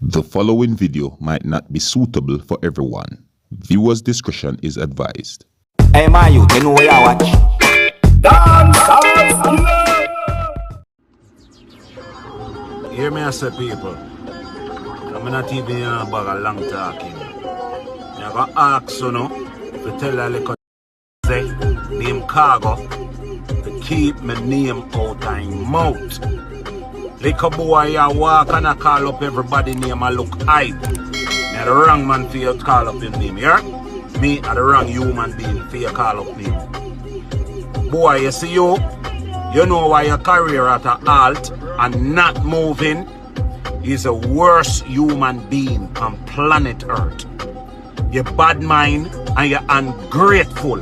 The following video might not be suitable for everyone. Viewers' discretion is advised. Hey man, you know where I watch? Dancehall skilla. Hear me, I say, people. I'm not even here about a long talking. I got ask you know to tell a little say name Khago to keep my name out of his mouth. Little boy I walk and I call up everybody name I look hype. Me are the wrong man for you to call up his name, yeah? Me are the wrong human being for you to call up name. Boy, you see you know why your career at a halt and not moving is the worst human being on planet Earth. You're bad mind and you're ungrateful.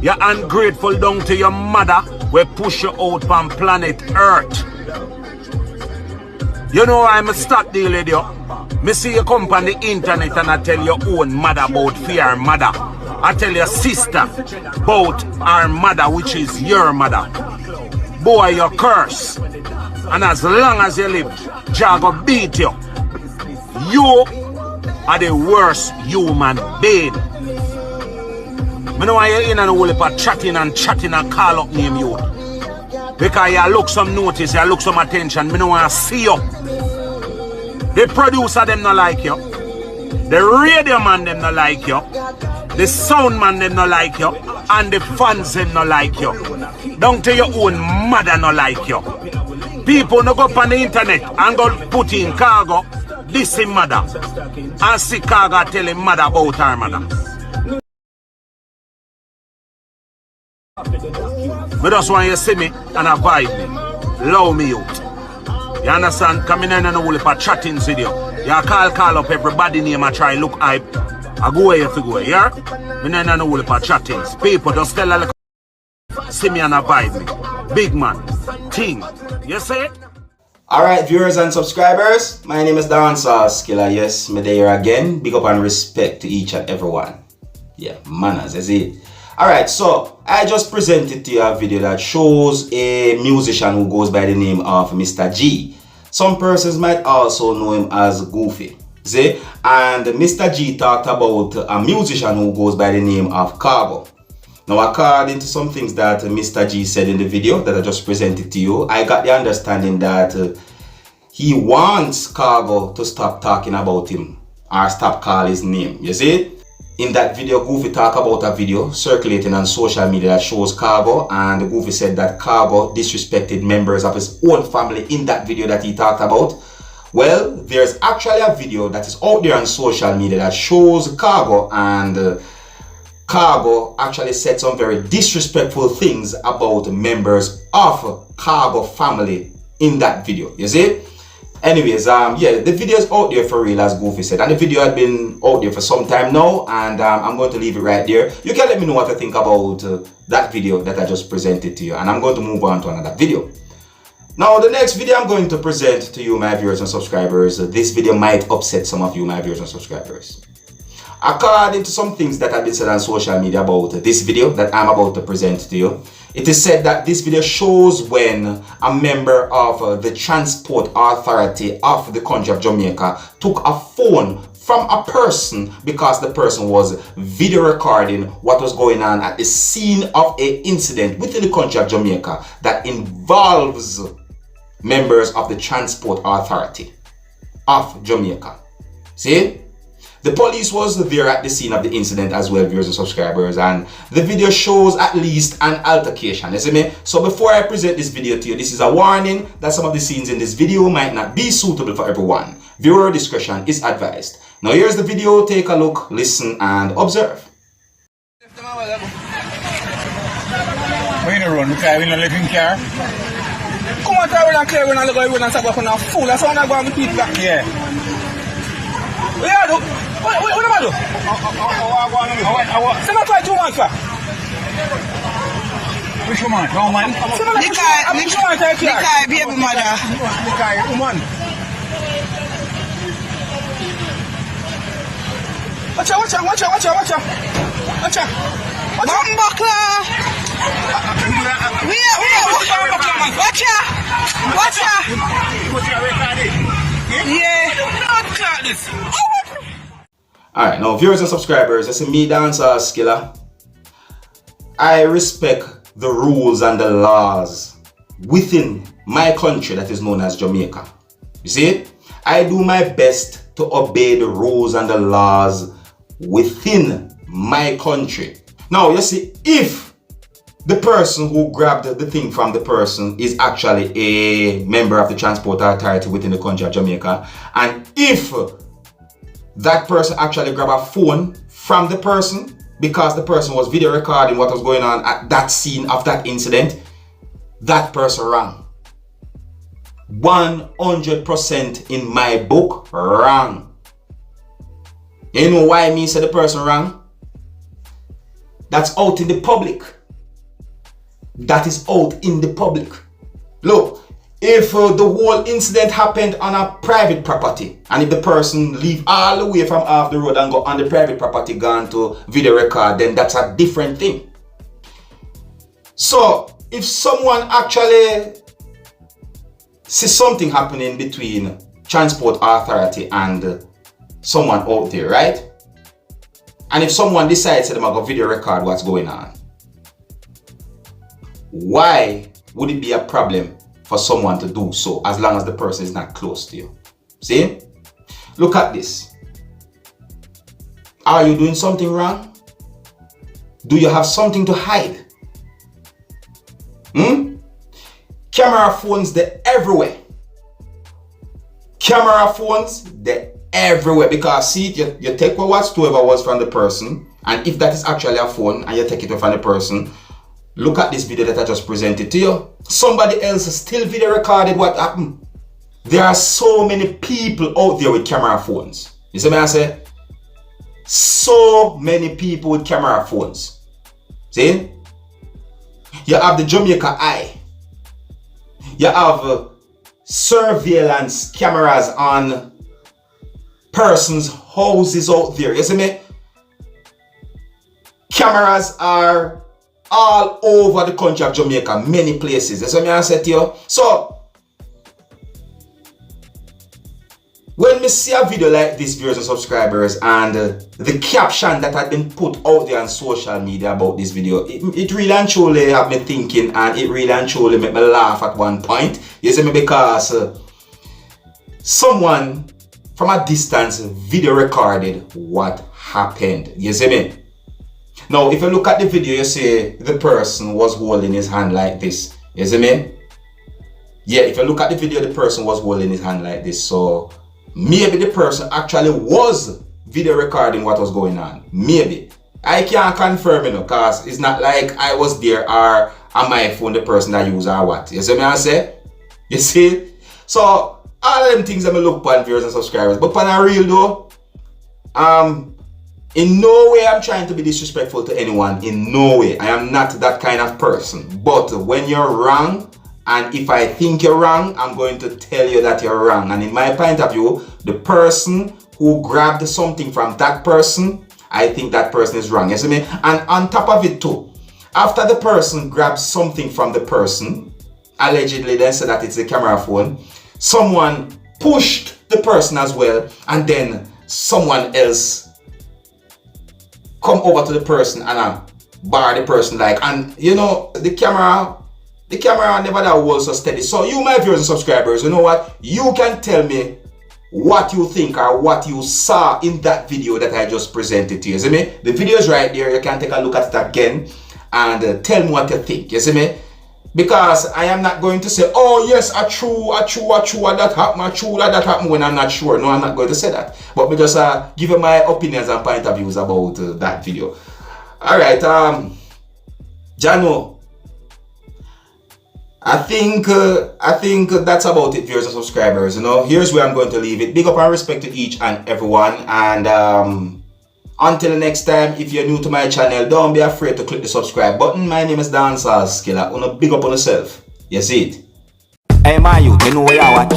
You're ungrateful down to your mother where push you out on planet Earth. You know I'm a stock deal with you. Me see you come on the internet and I tell your own mother about fear mother. I tell your sister about our mother, which is your mother. Boy, you curse. And as long as you live, Jah go beat you. You are the worst human being. I know why you're in and all about chatting and call up name you. Because you look some notice, you look some attention. I know why I see you. The producer them not like you. The radio man them not like you. The sound man them not like you. And the fans them not like you. Down to your own mother not like you. People no go up on the internet and go put in Khago, this his mother. And see Khago tell him mother about her mother. I just want you to see me and avoid me. Love me out. You understand? Come in and all for chatting video. You call up everybody name and try look hype. I go where you have to go, yeah? Me and all for chatting. People just tell a little see me and avoid me. Big man. Thing. You see it? Alright, viewers and subscribers, my name is Dancehall skilla. Yes, me there again. Big up and respect to each and everyone. Yeah, manners, is it? Alright, so I just presented to you a video that shows a musician who goes by the name of Mr. G. Some persons might also know him as Goofy. See? And Mr. G talked about a musician who goes by the name of Khago. Now, according to some things that Mr. G said in the video that I just presented to you, I got the understanding that he wants Khago to stop talking about him or stop calling his name. You see? In that video, Goofy talked about a video circulating on social media that shows Khago, and Goofy said that Khago disrespected members of his own family in that video that he talked about. Well, there's actually a video that is out there on social media that shows Khago, and Khago actually said some very disrespectful things about members of Khago family in that video. You see? Anyways, yeah, the video is out there for real, as Goofy said, and the video had been out there for some time now, and I'm going to leave it right there. You can let me know what you think about that video that I just presented to you, and I'm going to move on to another video. Now, the next video I'm going to present to you, my viewers and subscribers, this video might upset some of you, my viewers and subscribers. According to some things that have been said on social media about this video that I'm about to present to you, it is said that this video shows when a member of the Transport Authority of the country of Jamaica took a phone from a person because the person was video recording what was going on at the scene of an incident within the country of Jamaica that involves members of the Transport Authority of Jamaica. See? The police was there at the scene of the incident as well, viewers and subscribers, and the video shows at least an altercation, you see me? So before I present this video to you, this is a warning that some of the scenes in this video might not be suitable for everyone. Viewer discretion is advised. Now here's the video, take a look, listen and observe. We're gonna run because we're not living car. Come on, we're not clear, we're not going to stop on a fool, that's why I'm not going to keep that. Yeah. What am I doing? Say not try 2 months, sir. Which woman? Wrong man? Nikai, baby mother. Nikai, woman. Watch out. Buckler. Watch out. Yeah. this. Alright, now viewers and subscribers, this is me, Dancehall Skilla. I respect the rules and the laws within my country that is known as Jamaica. You see, I do my best to obey the rules and the laws within my country. Now, you see, if the person who grabbed the thing from the person is actually a member of the transport authority within the country of Jamaica, and if that person actually grabbed a phone from the person because the person was video recording what was going on at that scene of that incident, that person wrong. 100% in my book, wrong. You know why me say the person wrong? That's out in the public. That is out in the public. Look, if the whole incident happened on a private property, and if the person leave all the way from off the road and go on the private property gone to video record, then that's a different thing. So if someone actually sees something happening between transport authority and someone out there, right? And if someone decides to them go video record what's going on, why would it be a problem for someone to do so as long as the person is not close to you? See? Look at this. Are you doing something wrong? Do you have something to hide? Camera phones, they're everywhere. Camera phones, they're everywhere. Because see, you take whatever was from the person, and if that is actually a phone and you take it from the person, look at this video that I just presented to you. Somebody else still video recorded what happened. There are so many people out there with camera phones. You see what I say? So many people with camera phones. See? You have the Jamaica Eye. You have surveillance cameras on persons' houses out there. You see me? Cameras are all over the country of Jamaica, many places. That's what I said to you. So, when we see a video like this, viewers and subscribers, and the caption that had been put out there on social media about this video, it really and truly have me thinking, and it really and truly made me laugh at one point. You see me? Because someone from a distance video recorded what happened. You see me? Now, if you look at the video, you see the person was holding his hand like this. You see me? Yeah, if you look at the video, the person was holding his hand like this. So, maybe the person actually was video recording what was going on. Maybe. I can't confirm, you know, because it's not like I was there or on my phone the person that used or what. You see me I say? You see? So, all of them things that I look upon, viewers and subscribers. But for a real though, in no way I'm trying to be disrespectful to anyone. In no way. I am not that kind of person. But when you're wrong, and if I think you're wrong, I'm going to tell you that you're wrong. And in my point of view, the person who grabbed something from that person, I think that person is wrong. You see me? And on top of it too, after the person grabs something from the person, allegedly they said that it's the camera phone, someone pushed the person as well, and then someone else come over to the person and bar the person like, and you know, the camera never that was so steady. So you, my viewers and subscribers, you know what? You can tell me what you think or what you saw in that video that I just presented to you. You see me? The video is right there. You can take a look at it again and tell me what you think. You see me? Because I am not going to say, oh yes, that happened when I'm not sure. No, I'm not going to say that. But me just give you my opinions and point of views about that video. Alright, Jano, I think that's about it, viewers and subscribers. You know, here's where I'm going to leave it. Big up and respect to each and everyone. And until next time, if you're new to my channel, don't be afraid to click the subscribe button. My name is Dancehall Skilla. Big up on yourself. You see it? Hey, my youth, you know where you watch?